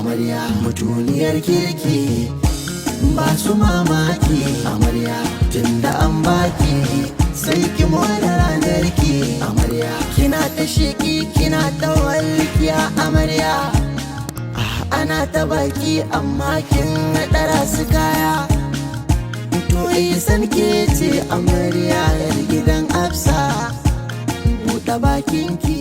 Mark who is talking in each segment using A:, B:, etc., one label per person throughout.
A: amarya mutuniyar kirki ba su mamaki amarya tunda an baki sai ki more ranar ki amarya kina ta sheki kina ta walkiya amarya ana ta baki amma kin dara su kaya to san ke ce amarya yar gidan Hafsa buɗe bakin ki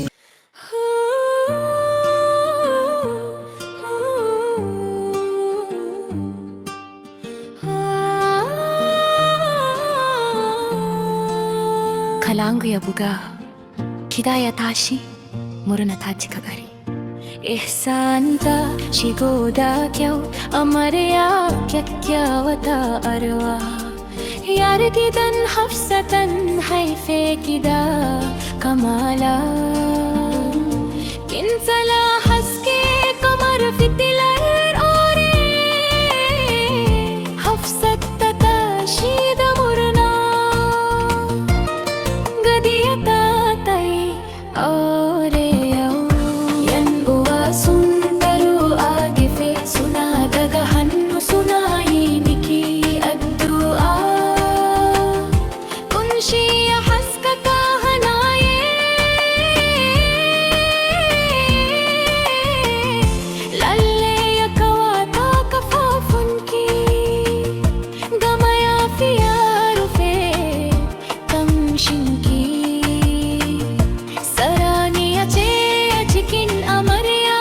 B: kalangu ya buga kiɗa ya tashi murna ta cika gari ihsan ta shigo da kyau amarya kyakkyawa ta arwa yar gidan Hafsa tan haife gida kamala kin tsala haske kamar fitilar aure Hafsat ta tashi da murna gadiya ta tai aure yau yan uwa sun taro a gefe suna daga hannu suna yi miki addu'a kunshi ya haskaka hanaye lalle ya kawata kafafunki gama ya fiya rufe kamshinki saraniya ce a cikin amarya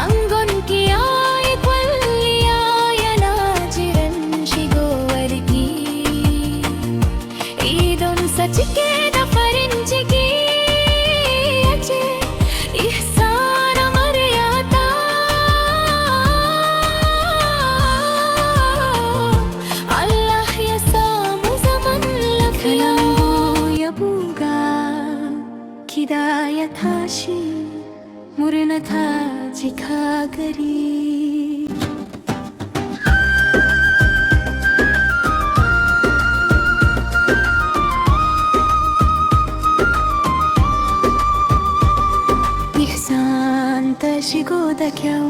B: angonki ya yi kwalliya yana jiran shigowarki idonsa cike da farin ciki ya ce ihsan amaryata Allah ya samu zaman lafiya ya buga kiɗa ya tashi murna ta cika gari ihsan ta shigo da kyau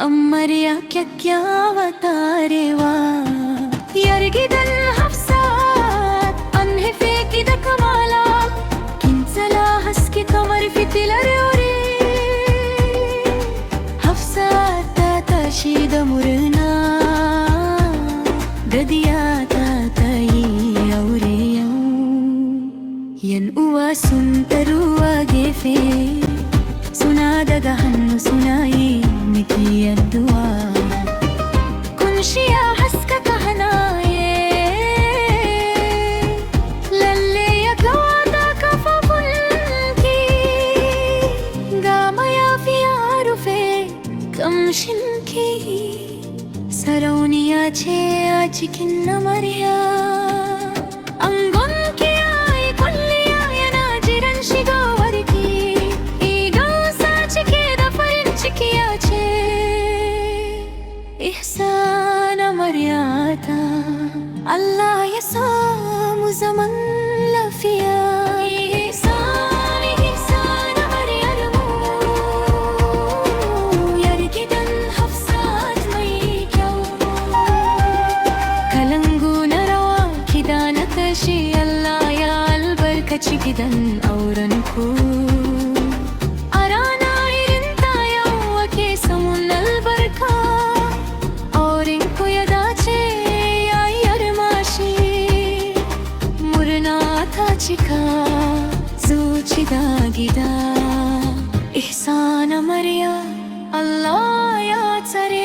B: amarya kyakkyawa tarewa yar gidan Hafsat an haife ki da kamala kin tsala haske kamar fitilar aure Hafsat ta tashi da murna gadiya ta yi aure yau yan uwa sun taru a gefe suna daga hannu suna yi miki addu'a kunshi ya haskaka hanaye lalle ya kawata kafafunki ga mayafi ya rufe kamshinki sarauniya ce a cikin amarya angonki ya yi kwalliya yana jiran shigowarki idonsa cike da farin ciki ya ce ihsan amaryata Allah ya samu zaman lafiya ihsan amaryarmu yar gidan Hafsat mai kyau kalangu na rawa kiɗa na tashi Allah ya albarkaci gidan aurenku a rana irin ta yau ake samun albarka aurenku ya dace yayi armashi murna ta cika zuci da gida ihsan amarya Allah ya tsare